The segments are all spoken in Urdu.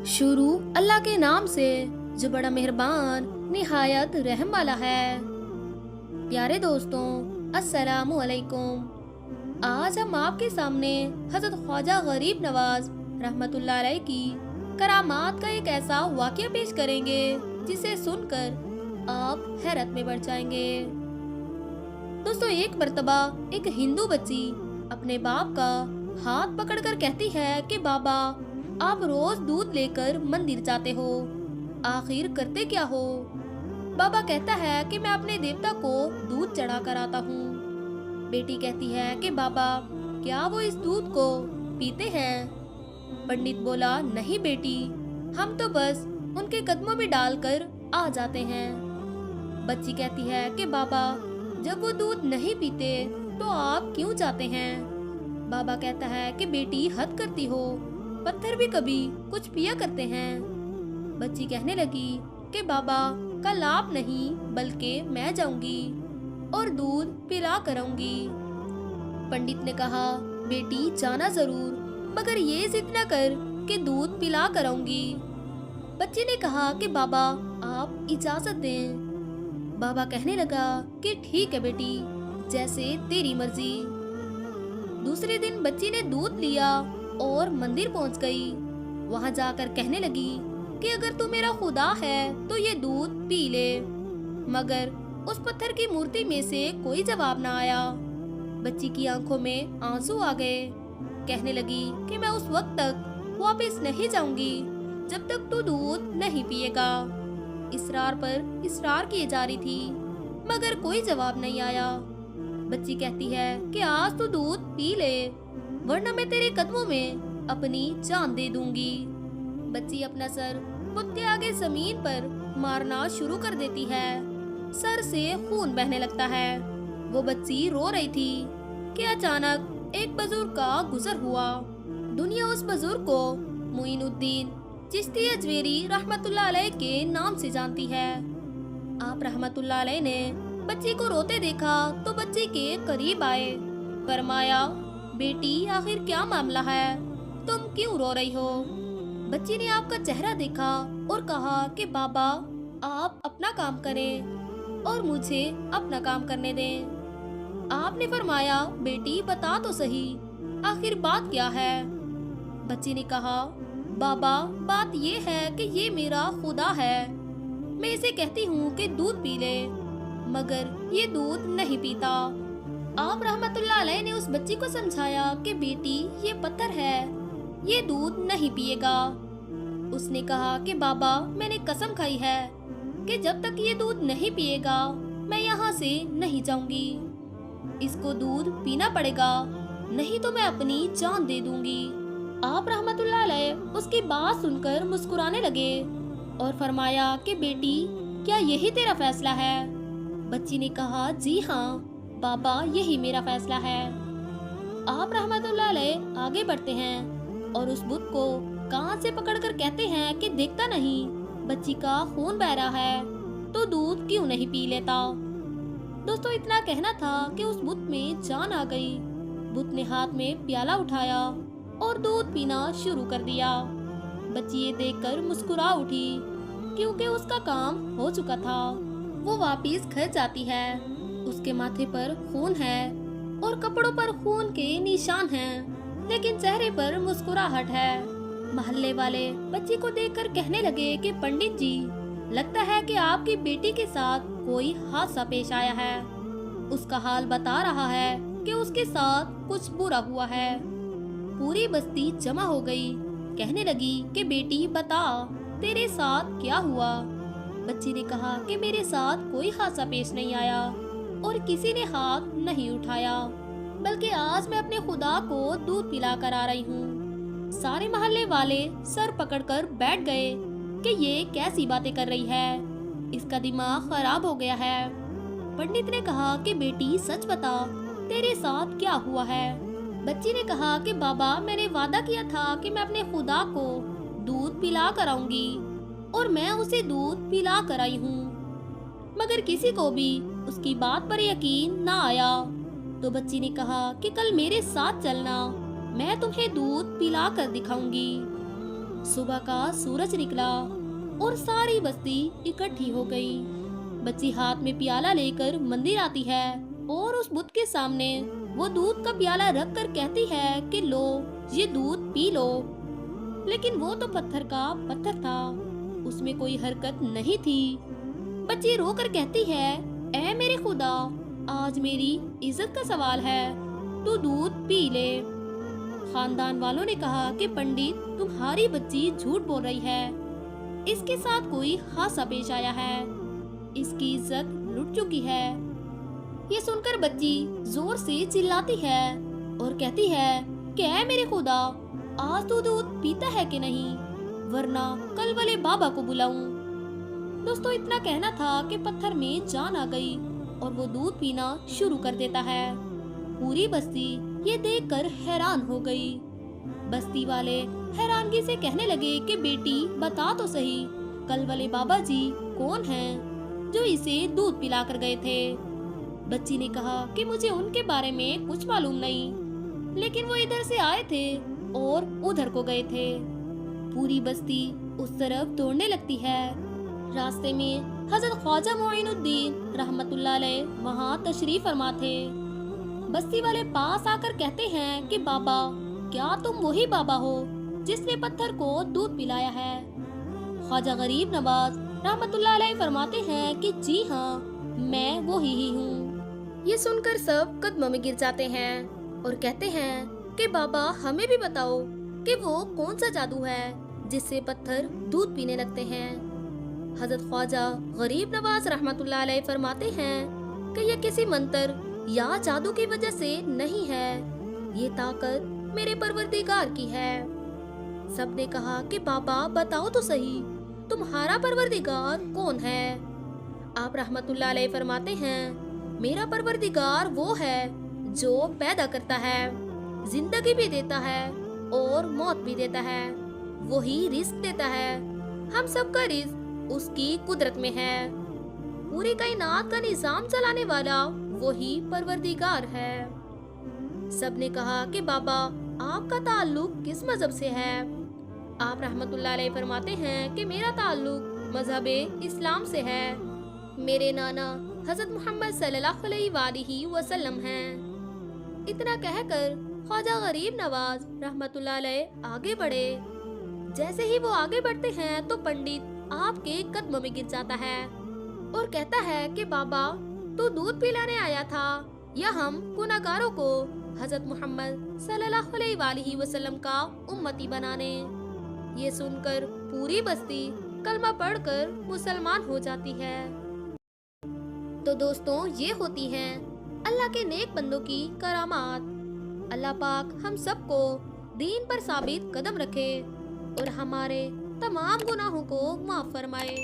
شروع اللہ کے نام سے جو بڑا مہربان نہایت رحم والا ہے۔ پیارے دوستوں، السلام علیکم۔ آج ہم آپ کے سامنے حضرت خواجہ غریب نواز رحمت اللہ علیہ کی کرامات کا ایک ایسا واقعہ پیش کریں گے جسے سن کر آپ حیرت میں پڑ جائیں گے۔ دوستوں، ایک مرتبہ ایک ہندو بچی اپنے باپ کا ہاتھ پکڑ کر کہتی ہے کہ بابا، آپ روز دودھ لے کر مندر جاتے ہو، آخر کرتے کیا ہو؟ بابا کہتا ہے کہ میں اپنے دیوتا کو دودھ چڑھا کر آتا ہوں۔ بیٹی کہتی ہے کہ بابا، کیا وہ اس دودھ کو پیتے ہیں؟ پنڈت بولا، نہیں بیٹی، ہم تو بس ان کے قدموں میں ڈال کر آ جاتے ہیں۔ بچی کہتی ہے کہ بابا، جب وہ دودھ نہیں پیتے تو آپ کیوں جاتے ہیں؟ بابا کہتا ہے کہ بیٹی، حد کرتی ہو، پتھر بھی کبھی کچھ پیا کرتے ہیں۔ بچی کہنے لگی کہ بابا، کل آپ نہیں بلکہ میں جاؤں گی اور دودھ پلا کراؤں گی۔ پنڈت نے کہا، بیٹی جانا ضرور، مگر یہ ضد نہ کر کہ دودھ پلا کراؤں گی۔ بچی نے کہا کہ بابا، آپ اجازت دیں۔ بابا کہنے لگا کہ ٹھیک ہے بیٹی، جیسے تیری مرضی۔ دوسرے دن بچی نے دودھ لیا اور مندر پہنچ گئی۔ وہاں جا کر کہنے لگی کہ اگر تو میرا خدا ہے تو یہ دودھ پی لے، مگر اس پتھر کی مورتی میں سے کوئی جواب نہ آیا۔ بچی کی آنکھوں میں آنسو آ گئے۔ کہنے لگی کہ میں اس وقت تک واپس نہیں جاؤں گی جب تک تو دودھ نہیں پیے گا۔ اصرار پر اصرار کیے جا رہی تھی، مگر کوئی جواب نہیں آیا۔ بچی کہتی ہے کہ آج تو دودھ پی لے، ورنہ میں تیرے قدموں میں اپنی جان دے دوں گی۔ بچی اپنا سر بت کے آگے زمین پر مارنا شروع کر دیتی ہے۔ سر سے خون بہنے لگتا ہے۔ وہ بچی رو رہی تھی کہ اچانک ایک بزرگ کا گزر ہوا۔ دنیا اس بزرگ کو معین الدین چشتی اجمیری رحمت اللہ علیہ کے نام سے جانتی ہے۔ آپ رحمت اللہ علیہ نے بچی کو روتے دیکھا تو بچی کے قریب آئے، فرمایا، بیٹی آخر کیا معاملہ ہے؟ تم کیوں رو رہی ہو؟ بچی نے آپ کا چہرہ دیکھا اور کہا کہ بابا، آپ اپنا کام کریں اور مجھے اپنا کام کرنے دیں۔ آپ نے فرمایا، بیٹی بتا تو صحیح، آخر بات کیا ہے؟ بچی نے کہا، بابا بات یہ ہے کہ یہ میرا خدا ہے، میں اسے کہتی ہوں کہ دودھ پی لے، مگر یہ دودھ نہیں پیتا۔ آپ رحمت اللہ علیہ نے اس بچی کو سمجھایا کہ بیٹی یہ پتھر ہے، یہ دودھ نہیں پیے گا۔ اس نے کہا کہ بابا، میں نے قسم کھائی ہے کہ جب تک یہ دودھ نہیں پیے گا میں یہاں سے نہیں جاؤں گی۔ اس کو دودھ پینا پڑے گا، نہیں تو میں اپنی جان دے دوں گی۔ آپ رحمت اللہ علیہ اس کی بات سن کر مسکرانے لگے اور فرمایا کہ بیٹی، کیا یہی تیرا فیصلہ ہے؟ بچی نے کہا، جی ہاں بابا، یہی میرا فیصلہ ہے۔ آپ رحمت اللہ علیہ آگے بڑھتے ہیں اور اس بت کو کان سے پکڑ کر کہتے ہیں کہ دیکھتا نہیں بچی کا خون بہ رہا ہے تو دودھ کیوں نہیں پی لیتا؟ دوستو، اتنا کہنا تھا کہ اس بت میں جان آ گئی۔ بت نے ہاتھ میں پیالہ اٹھایا اور دودھ پینا شروع کر دیا۔ بچی یہ دیکھ کر مسکرا اٹھی کیونکہ اس کا کام ہو چکا تھا۔ وہ واپس گھر جاتی ہے۔ اس کے ماتھے پر خون ہے اور کپڑوں پر خون کے نشان ہیں، لیکن چہرے پر مسکراہٹ ہے۔ محلے والے بچی کو دیکھ کر کہنے لگے کہ پنڈت جی، لگتا ہے کہ آپ کی بیٹی کے ساتھ کوئی حادثہ پیش آیا ہے۔ اس کا حال بتا رہا ہے کہ اس کے ساتھ کچھ برا ہوا ہے۔ پوری بستی جمع ہو گئی، کہنے لگی کہ بیٹی بتا، تیرے ساتھ کیا ہوا؟ بچی نے کہا کہ میرے ساتھ کوئی حادثہ پیش نہیں آیا اور کسی نے ہاتھ نہیں اٹھایا، بلکہ آج میں اپنے خدا کو دودھ پلا کر آ رہی ہوں۔ سارے محلے والے سر پکڑ کر بیٹھ گئے کہ یہ کیسی باتیں کر رہی ہے، اس کا دماغ خراب ہو گیا ہے۔ پنڈت نے کہا کہ بیٹی سچ بتا، تیرے ساتھ کیا ہوا ہے؟ بچی نے کہا کہ بابا، میں نے وعدہ کیا تھا کہ میں اپنے خدا کو دودھ پلا کر آؤں گی اور میں اسے دودھ پلا کر آئی ہوں، مگر کسی کو بھی اس کی بات پر یقین نہ آیا۔ تو بچی نے کہا کہ کل میرے ساتھ چلنا، میں تمہیں دودھ پلا کر دکھاؤں گی۔ صبح کا سورج نکلا اور ساری بستی اکٹھی ہو گئی۔ بچی ہاتھ میں پیالہ لے کر مندر آتی ہے اور اس بت کے سامنے وہ دودھ کا پیالہ رکھ کر کہتی ہے کہ لو یہ دودھ پی لو۔ لیکن وہ تو پتھر کا پتھر تھا، اس میں کوئی حرکت نہیں تھی۔ بچی رو کر کہتی ہے اے میرے خدا، آج میری عزت کا سوال ہے، تو دودھ پی لے۔ خاندان والوں نے کہا کہ پنڈت تمہاری بچی جھوٹ بول رہی ہے، اس کے ساتھ کوئی حادثہ پیش آیا ہے، اس کی عزت لٹ چکی ہے۔ یہ سن کر بچی زور سے چلاتی ہے اور کہتی ہے کہ اے میرے خدا، آج تو دودھ پیتا ہے کہ نہیں، ورنہ کل والے بابا کو بلاؤں۔ دوستو اتنا کہنا تھا کہ پتھر میں جان آ گئی اور وہ دودھ پینا شروع کر دیتا ہے۔ پوری بستی یہ دیکھ کر حیران ہو گئی۔ بستی والے حیرانگی سے کہنے لگے کہ بیٹی بتا تو صحیح، کل والے بابا جی کون ہیں جو اسے دودھ پلا کر گئے تھے؟ بچی نے کہا کہ مجھے ان کے بارے میں کچھ معلوم نہیں، لیکن وہ ادھر سے آئے تھے اور ادھر کو گئے تھے۔ پوری بستی اس طرف دوڑنے لگتی ہے۔ راستے میں حضرت خواجہ معین الدین رحمت اللہ علیہ وہاں تشریف فرما تھے۔ بستی والے پاس آ کر کہتے ہیں کہ بابا، کیا تم وہی بابا ہو جس نے پتھر کو دودھ پلایا ہے؟ خواجہ غریب نواز رحمت اللہ علیہ فرماتے ہیں کہ جی ہاں، میں وہی ہی ہوں۔ یہ سن کر سب قدموں میں گر جاتے ہیں اور کہتے ہیں کہ بابا ہمیں بھی بتاؤ کہ وہ کون سا جادو ہے جس سے پتھر دودھ پینے لگتے ہیں۔ حضرت خواجہ غریب نواز رحمت اللہ علیہ فرماتے ہیں کہ یہ کسی منتر یا جادو کی وجہ سے نہیں ہے، یہ طاقت میرے پروردگار کی ہے۔ سب نے کہا کہ بابا بتاؤ تو صحیح، تمہارا پروردگار کون ہے؟ آپ رحمت اللہ علیہ فرماتے ہیں میرا پروردگار وہ ہے جو پیدا کرتا ہے، زندگی بھی دیتا ہے اور موت بھی دیتا ہے، وہی رزق دیتا ہے، ہم سب کا رزق اس کی قدرت میں ہے، پوری کائنات کا نظام چلانے والا وہی پروردگار ہے۔ سب نے کہا کہ بابا آپ کا تعلق کس مذہب سے ہے؟ آپ رحمت اللہ علیہ فرماتے ہیں کہ میرا تعلق مذہب اسلام سے ہے، میرے نانا حضرت محمد صلی اللہ علیہ وآلہ وسلم ہیں۔ اتنا کہہ کر خواجہ غریب نواز رحمت اللہ علیہ آگے بڑھے۔ جیسے ہی وہ آگے بڑھتے ہیں تو پنڈت آپ کے قدموں میں گر جاتا ہے اور کہتا ہے کہ بابا تو دودھ پلانے آیا تھا یا ہم گناہگاروں کو حضرت محمد صلی اللہ علیہ وآلہ وسلم کا امتی بنانے؟ یہ سن کر پوری بستی کلمہ پڑھ کر مسلمان ہو جاتی ہے۔ تو دوستوں یہ ہوتی ہیں اللہ کے نیک بندوں کی کرامات۔ اللہ پاک ہم سب کو دین پر ثابت قدم رکھے اور ہمارے تمام گناہوں کو معاف فرمائے،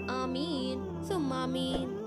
آمین ثم آمین۔